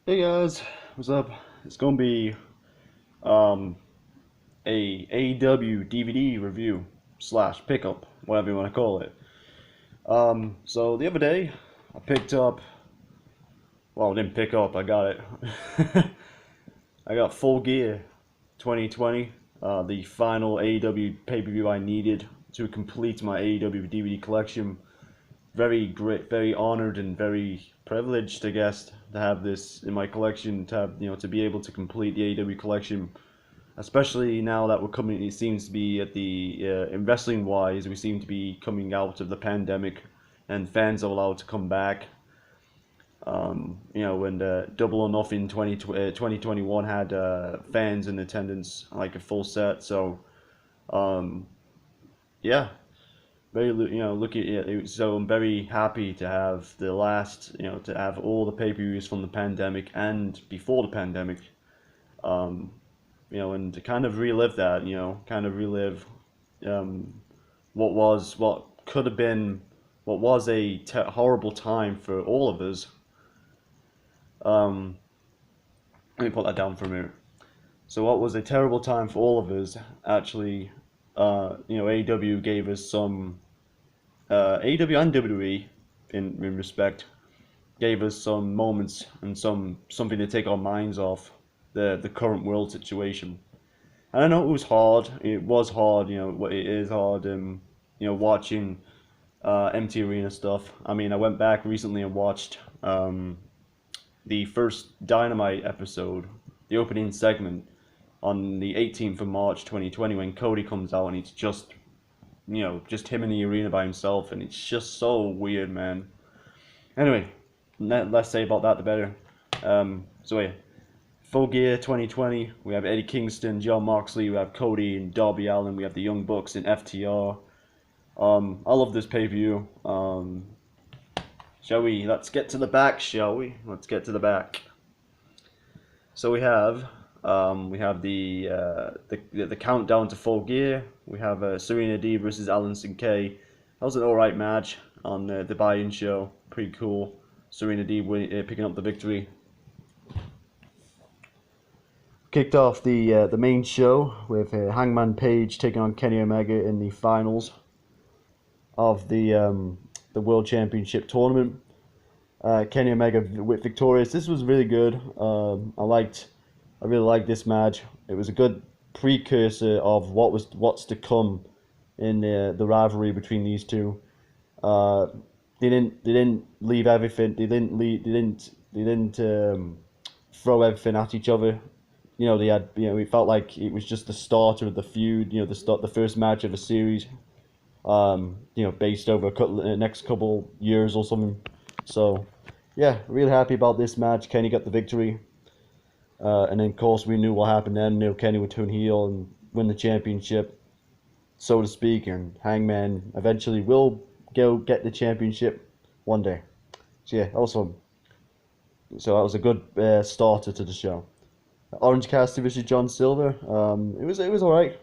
Hey guys, what's up? It's gonna be um a AEW DVD review slash pickup, whatever you want to call it. So the other day I picked up, well, I didn't pick up, I got it. I got Full Gear 2020, the final AEW pay-per-view I needed to complete my AEW DVD collection. Very great, very honored and very privileged, I guess, to have this in my collection, to have, to be able to complete the AEW collection, especially now that we're coming. It seems to be at the in wrestling wise, we seem to be coming out of the pandemic, and fans are allowed to come back. When the Double or Nothing 2021 had fans in attendance, like a full set. So, um, yeah, very look at it. So I'm very happy to have the last, to have all the pay-per-views from the pandemic and before the pandemic. Um, and to kind of relive that, kind of relive um, what could have been, what was a horrible time for all of us. Um, Let me put that down for a minute. So what was a terrible time for all of us? Actually, AEW gave us some, AEW and WWE, in respect, gave us some moments and something to take our minds off the current world situation. And I know it was hard. It was hard. It is hard. Watching empty arena stuff. I mean, I went back recently and watched the first Dynamite episode, the opening segment on the 18th of March 2020 when Cody comes out and it's just him in the arena by himself, and it's just so weird, man. Anyway, less say about that the better. So yeah, Full Gear 2020. We have Eddie Kingston, John Moxley. We have Cody and Darby Allin. We have the Young Bucks and FTR. I love this pay per view. Shall we? Let's get to the back, shall we? Let's get to the back. So we have the countdown to Full Gear. We have Serena D versus Alison Kay. That was an alright match on the buy-in show. Pretty cool. Serena D picking up the victory. Kicked off the main show with Hangman Page taking on Kenny Omega in the finals of the World Championship tournament. Kenny Omega victorious. This was really good. I really liked this match. It was a good precursor of what's to come in the rivalry between these two. They didn't leave everything. They didn't throw everything at each other. They had, it felt like it was just the starter of the feud. The first match of a series. Based over next couple years or something. So, yeah, really happy about this match. Kenny got the victory. And then, of course, we knew what happened then. Kenny would turn heel and win the championship, so to speak. And Hangman eventually will go get the championship one day. So, yeah, awesome. So that was a good starter to the show. Orange Cassidy versus John Silver. It was all right.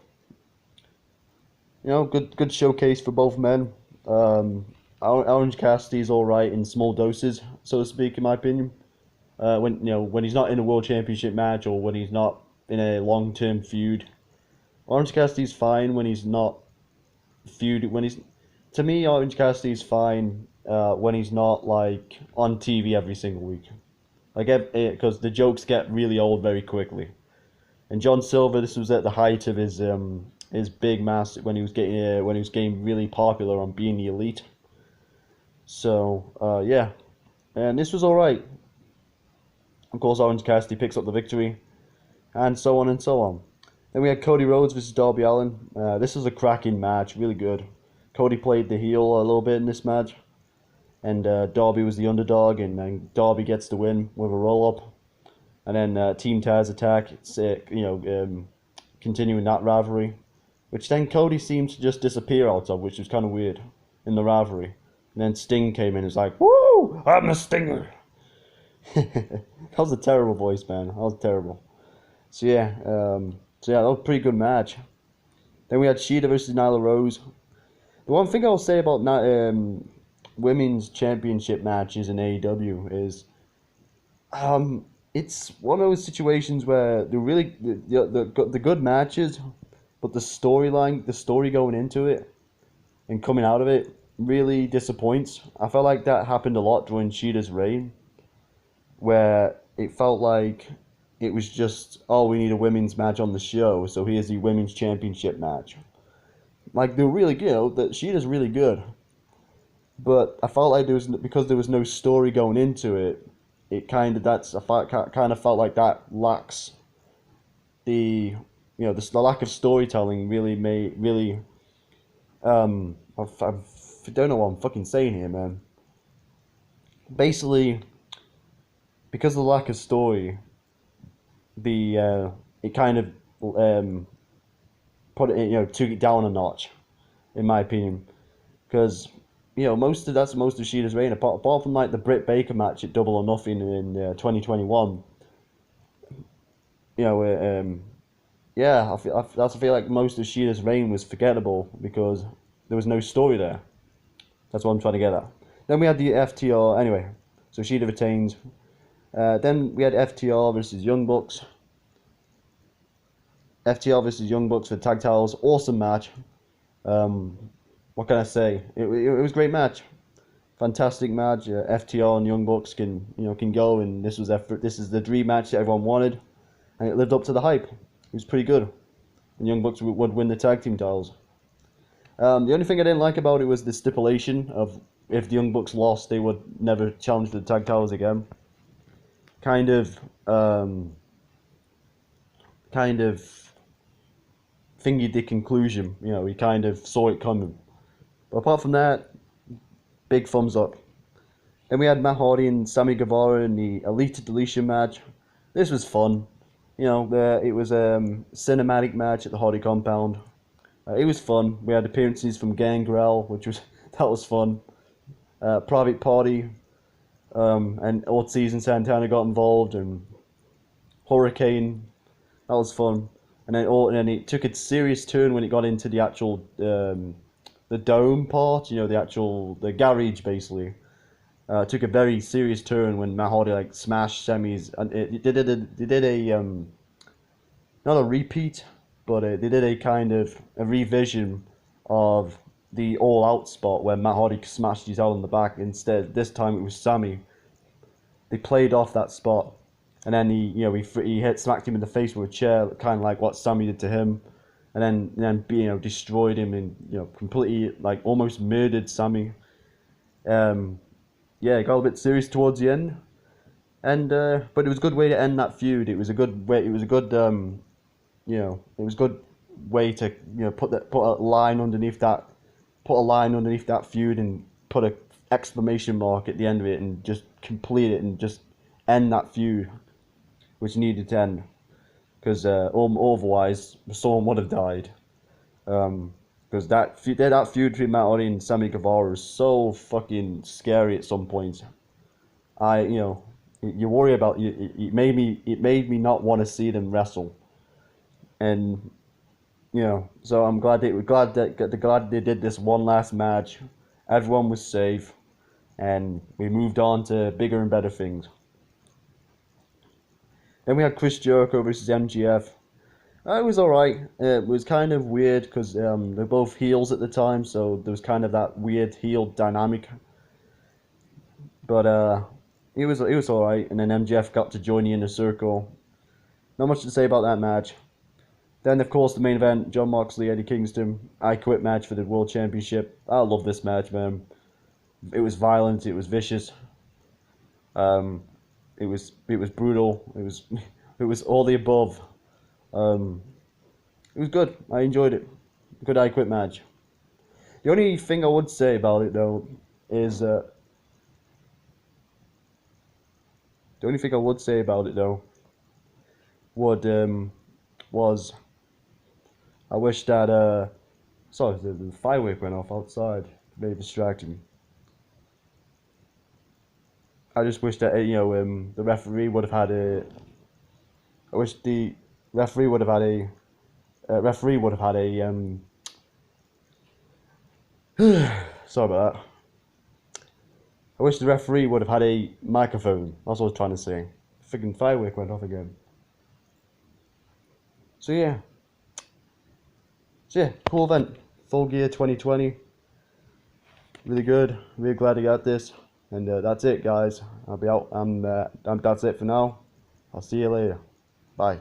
Good showcase for both men. Orange Cassidy's all right in small doses, so to speak, in my opinion. When he's not in a world championship match or when he's not in a long term feud, Orange Cassidy's fine when he's not to me, Orange Cassidy's fine when he's not like on TV every single week. Like, because the jokes get really old very quickly. And John Silver, this was at the height of his big mass when he was getting really popular on Being the Elite. So yeah, and this was all right. Of course, Orange Cassidy picks up the victory, and so on and so on. Then we had Cody Rhodes versus Darby Allin. This was a cracking match, really good. Cody played the heel a little bit in this match, and Darby was the underdog, and then Darby gets the win with a roll-up. And then Team Taz attack, continuing that rivalry, which then Cody seemed to just disappear out of, which was kind of weird in the rivalry. And then Sting came in and was like, "Woo! I'm a Stinger!" That was a terrible voice, man. That was terrible. So yeah, that was a pretty good match. Then we had Shida versus Nyla Rose. The one thing I'll say about women's championship matches in AEW is, it's one of those situations where the good matches, but the storyline, the story going into it and coming out of it really disappoints. I felt like that happened a lot during Sheeta's reign, where it felt like it was just, oh, we need a women's match on the show, so here's the women's championship match. Like they're really good, that Sheeta's really good, but I felt like because there was no story going into it. It kind of that's I kind of felt like that lacks the the lack of storytelling really made really I don't know what I'm fucking saying here, man. Basically, because of the lack of story, the it kind of um put it took it down a notch, in my opinion, because that's most of Sheeta's reign apart from like the Britt Baker match at Double or Nothing in 2021. You know, yeah, I feel like most of Sheeta's reign was forgettable because there was no story there. That's what I'm trying to get at. Then we had the FTR anyway, so Sheeta retains. Then we had FTR versus Young Bucks. FTR versus Young Bucks for tag titles. Awesome match. Um, what can I say? It was a great match. Fantastic match. FTR and Young Bucks can go, and this is the dream match that everyone wanted, and it lived up to the hype. It was pretty good, and Young Bucks would win the tag team titles. The only thing I didn't like about it was the stipulation of if the Young Bucks lost, they would never challenge for the tag titles again. Kind of, kind of fingered the conclusion. He kind of saw it coming. But apart from that, big thumbs up. Then we had Matt Hardy and Sammy Guevara in the Elite Deletion match. This was fun. It was a cinematic match at the Hardy compound. It was fun. We had appearances from Gangrel, that was fun. Private Party, and Ortiz and Santana got involved, and Hurricane, that was fun. And then it took a serious turn when it got into the actual the dome part. The garage basically. Took a very serious turn when Matt Hardy smashed Sammy's, and they did a not a repeat, but they did a kind of a revision of the All Out spot where Matt Hardy smashed his out on the back. Instead, this time it was Sammy. They played off that spot, and then he smacked him in the face with a chair, kind of like what Sammy did to him, and then destroyed him and completely almost murdered Sammy. Yeah, it got a bit serious towards the end, and but it was a good way to end that feud. It was a good way. It was a good it was a good way to put a line underneath that, feud, and put a exclamation mark at the end of it, and just complete it and just end that feud, which needed to end, because otherwise someone would have died. Because that feud between Matt Hardy and Sammy Guevara is so fucking scary at some points. You worry about it made me not want to see them wrestle, and so I'm glad they did this one last match. Everyone was safe, and we moved on to bigger and better things. Then we had Chris Jericho versus MGF. It was alright. It was kind of weird because they're both heels at the time, so there was kind of that weird heel dynamic. But it was alright, and then MJF got to join the Inner Circle. Not much to say about that match. Then, of course, the main event: Jon Moxley, Eddie Kingston, I Quit match for the World Championship. I love this match, man. It was violent. It was vicious. It was brutal. It was all the above. It was good. I enjoyed it. Good I Quit match. The only thing I would say about it though is was I wish that sorry, the firework went off outside. Very distracting. I just wish that the referee would have had a. I wish the referee would have had a. Sorry about that. I wish the referee would have had a microphone. That's what I was trying to say. freaking firework went off again. So yeah. Cool event. Full Gear 2020. Really good. Really glad I got this. And that's it, guys. I'll be out. That's it for now. I'll see you later. Bye.